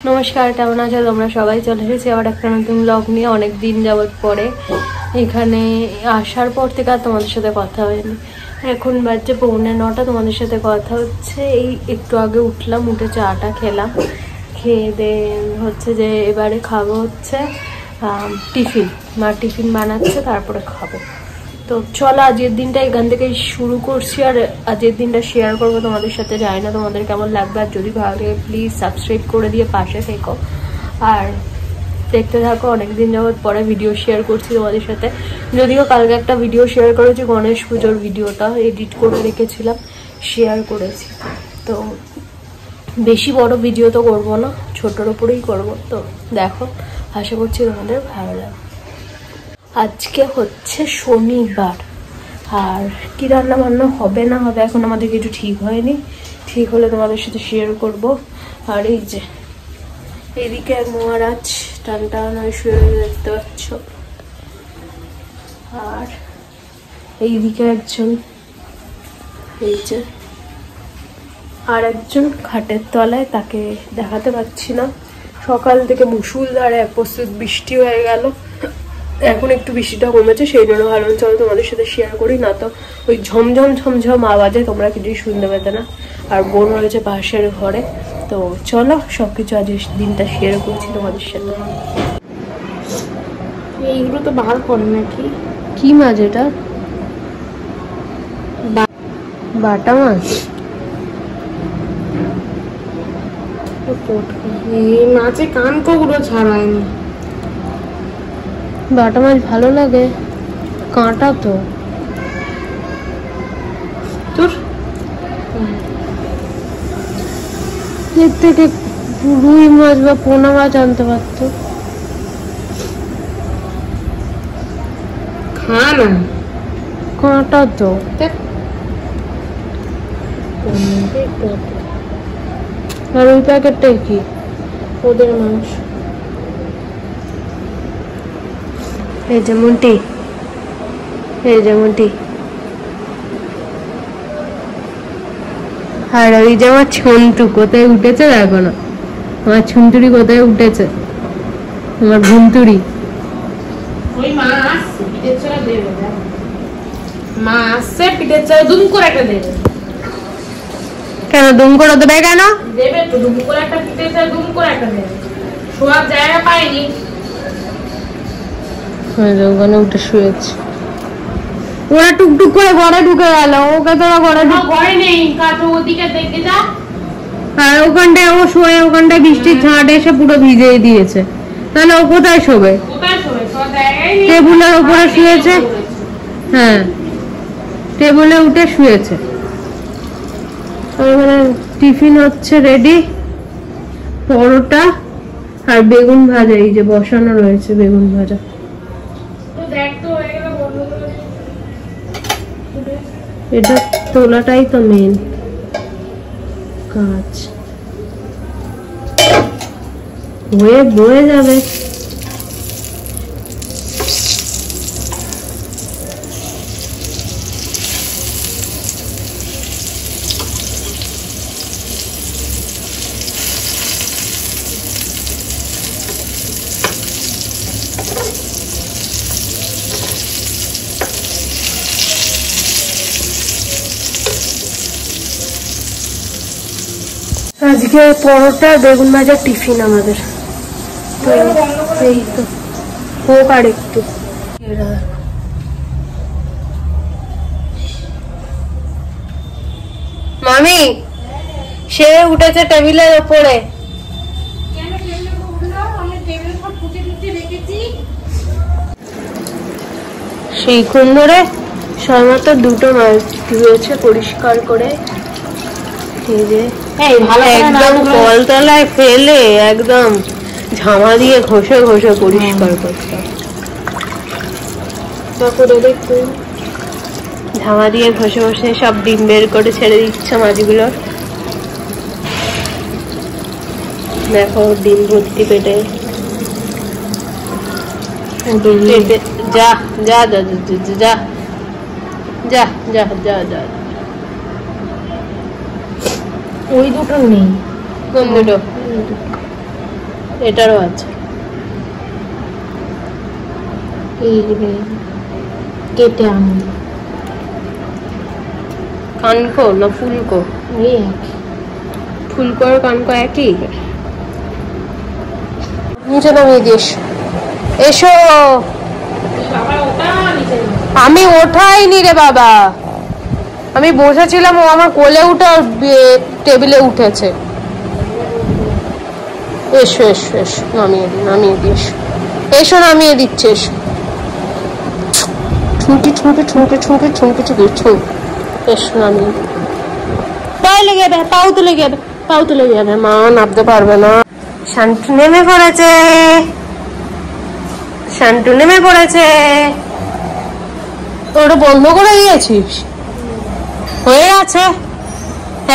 नमस्कार केमन आছো তোমরা সবাই চলে এসেছি আবার একটা নতুন ব্লগ নিয়ে অনেক দিন যাবত পরে এখানে আসার পর থেকে আর তোমাদের সাথে কথা হয়নি। এখন বাজে 9:45 তোমাদের সাথে কথা হচ্ছে। এই একটু আগে উঠলাম, উঠে চাটা খেলাম, খেয়ে দিয়ে হচ্ছে যে এবারে খাবো হচ্ছে টিফিন। মা টিফিন বানাচ্ছে, তারপরে খাবো। তো চলো আজকের দিনটা এখান থেকে শুরু করছি, আর আজকের দিনটা শেয়ার করবো তোমাদের সাথে। জানি না তোমাদের কেমন লাগবে, আর যদি ভালো লাগে প্লিজ সাবস্ক্রাইব করে দিয়ে পাশে থেকো আর দেখতে থাকো। অনেকদিন যাবত পরে ভিডিও শেয়ার করছি তোমাদের সাথে। যদিও কালকে একটা ভিডিও শেয়ার করেছি, গণেশ পুজোর ভিডিওটা এডিট করে রেখেছিলাম, শেয়ার করেছি। তো বেশি বড় ভিডিও তো করবো না, ছোটোর উপরেই করবো। তো দেখো, আশা করছি তোমাদের ভালো লাগবে। আজকে হচ্ছে শনিবার, আর কি রান্না বান্না হবে না হবে এখন আমাদের কিছু ঠিক হয়নি। ঠিক হলে তোমাদের সাথে শেয়ার করব। আর এই যে এদিকে এক মহারাজ টান টান হয়ে শুয়ে দেখতে পাচ্ছ, আর এইদিকে একজন, এই যে আর একজন খাটের তলায়, তাকে দেখাতে পাচ্ছি না। সকাল থেকে মুষলধারে এক প্রস্তুত বৃষ্টি হয়ে গেল, এখন একটু বৃষ্টিটা কমেছে, সেই জন্য ভালো চলো তোমাদের সাথে শেয়ার করি। না তো ওই ঝমঝম ঝমঝম আওয়াজে তোমরা কিছুই শুনতে পেতে না। আর বোন রয়েছে পাশের ঘরে। তো চলো সবকিছু আজ দিনটা শেয়ার করছি তোমাদের সাথে। এইগুলো তো বার করে নাকি? কি মাছ এটা? বাটা মাছ। এই মাছে কানকোগুলো ছাড়ায়নি। বাটা মাছ ভালো লাগে, কাঁটা তো। তোর এর থেকে রুই মাছ বা পোনা মাছ আনতে পারতো। খা না, কাঁটা তো। আর ওই প্যাকেটটাই কি? ওদের মাংস। এই যেমনটি, এই যেমনটি। আর ওই যে আমার ছন্তু কোথায় উঠেছে দেখো না, আমার ছুনতুরি কোথায় উঠেছে, আমার ভুনতুরি। ওই মা আসছে, পিঠের চাল দেবে। মা আসছে, পিঠের চাল দুম করে একটা দেবে। কেন দুম করে দেবে? কেন দেবে তো, দুম করে একটা পিঠের চাল দুম করে একটা দেবে। শোয়ার জায়গা পাইনি, ওখানে উঠে শুয়েছে। ওরা টুকটুক করে ঘরে ঢুকে গেল, ওকে তোরা ঘরে নেই, কাটো ওদিকে দেখে যা। আর ওখানটায় ও শোয়ে, ওখানটায় বৃষ্টির ঝাঁট এসে পুরো ভিজিয়ে দিয়েছে। তাহলে ও কোথায় শোবে? টেবিলের উপরে শুয়েছে। হ্যাঁ, টেবিলে উঠে শুয়েছে। টিফিন হচ্ছে রেডি, পরোটা আর বেগুন ভাজা। এই যে বসানো রয়েছে বেগুন ভাজা। এটা তোলাটাই তো মেন কাজ, হয়ে বয়ে যাবে। আজকে পরোটা বেগুন ভাজার টিফিন আমাদের। তো এই তো হোক আর একটু। মামি সে উঠেছে টেবিলের ওপরে। সেইক্ষণ ধরে সবেমাত্র দুটো মাছ ধুয়েছে পরিষ্কার করে। এই যে একদম কলতলায় ফেলে একদম ঝামা দিয়ে ঘষে ঘষে পরিষ্কার করতে, ঝামা দিয়ে ঘষে ঘষে সব ডিম বের করে ছেড়ে দিচ্ছে মাছগুলো। দেখো ডিম ভর্তি পেটে। যা যা যা যা যা যা যা যা। ওই দুটো নেই, কোন দুটো? এটারও আছে। কেটে আনো। কানকো না ফুলকো? এই একই। ফুলকো আর কানকো একই। নিচে নামিয়ে দিস। এসো। আমি ওঠাইনি রে বাবা, আমি বসেছিলাম, ও আমার কোলে উঠে টেবিলে উঠেছে। এসো এসো এসো, নামিয়ে দিস। এসো নামিয়ে দিচ্ছে। এসো। ঠুমকি ঠুমকি ঠুমকি ঠুমকি ঠুমকি ঠুমকি ঠুম। এসো নামিয়ে। পায়ে লেগে যাবে, পাও তুলে যাবে, মা নামতে পারবে না। শান্টু নেমে পড়েছে। ওটা বন্ধ করে দিয়েছিস? হয়ে গেছে,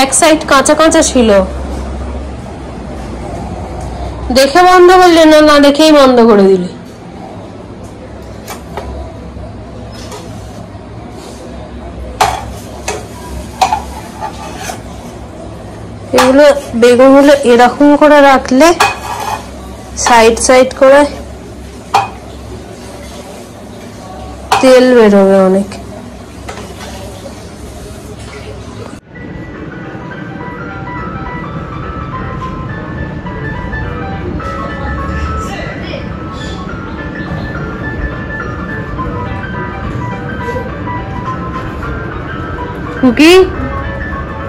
এক সাইড কাঁচা কাঁচা ছিল, দেখে বন্ধ করলি না দেখেই বন্ধ করে দিলি। এগুলো বেগুনগুলো এরকম করে রাখলে সাইড করে তেল বেরোবে অনেক।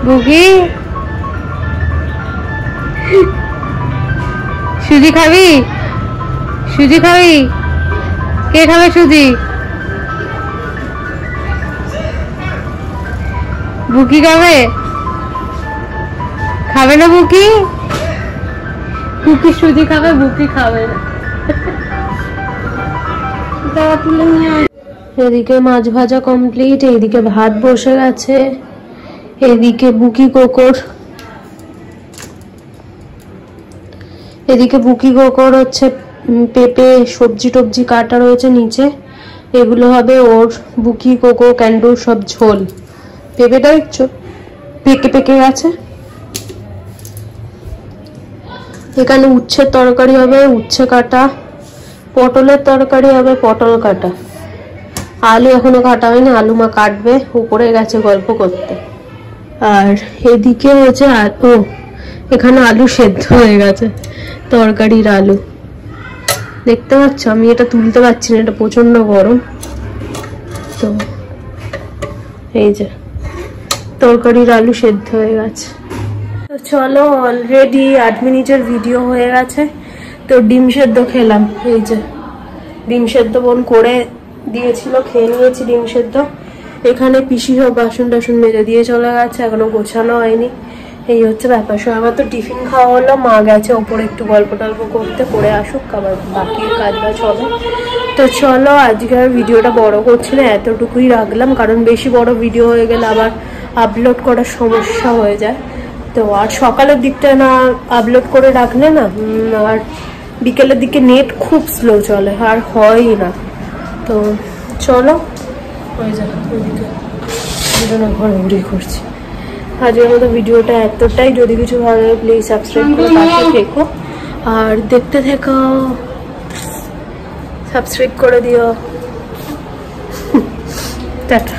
বুকি সুজি খাবি? কে খাবে সুজি? বুকি খাবে না? বুকি সুজি খাবে, বুকি খাবে না। এদিকে মাছ ভাজা কমপ্লিট, এইদিকে ভাত বসে গেছে, এদিকে বুকি কোকর হচ্ছে পেঁপে সবজি টবজি কাটা রয়েছে নিচে, এগুলো হবে ওর বুকি কোকো ক্যান্ডুর সব ঝোল। পেঁপেটা দেখছো পেকে গেছে। এখানে উচ্ছের তরকারি হবে, উচ্ছে কাটা, পটলের তরকারি হবে, পটল কাটা, আলু এখনো কাটা হয়নি, আলু মা কাটবে, উপরে গেছে গল্প করতে। আর এদিকে হচ্ছে এখানে আলু সেদ্ধ হয়ে গেছে, তরকারির আলু দেখতে পাচ্ছ। আমি এটা তুলতে পারছি না, এটা প্রচন্ড গরম। তো এই যে তরকারির আলু সেদ্ধ হয়ে গেছে। তো চলো, অলরেডি 8 মিনিটের ভিডিও হয়ে গেছে। তো ডিম সেদ্ধ খেলাম, এই যে ডিম সেদ্ধ বোন করে দিয়েছিল, খেয়ে নিয়েছি ডিম সেদ্ধ। এখানে পিসি সব বাসন টাসন মেজে দিয়ে চলে গেছে, এখনো গোছানো হয়নি। এই হচ্ছে ব্যাপার। আমার তো টিফিন খাওয়া হলো, মা গেছে ওপরে একটু গল্প টল্প করতে, করে আসুক, আবার বাকি কাজ বাজ হবে। তো চলো, আজকের ভিডিওটা বড় করছি না, এতটুকুই রাখলাম, কারণ বেশি বড় ভিডিও হয়ে গেলে আবার আপলোড করার সমস্যা হয়ে যায়। তো আর সকালের দিকটা না আপলোড করে রাখলে না, আর বিকেলের দিকে নেট খুব স্লো চলে, আর হয়ই না। তো চলো, ওই জায়গা ওইদিকে ঘোরাঘুরি করছি। আজকের মতো ভিডিওটা এতটাই। যদি কিছু ভালো লাগে প্লিজ সাবস্ক্রাইব করে পাশে থেকো, আর দেখতে থেকো, সাবস্ক্রাইব করে দিও। টাটা।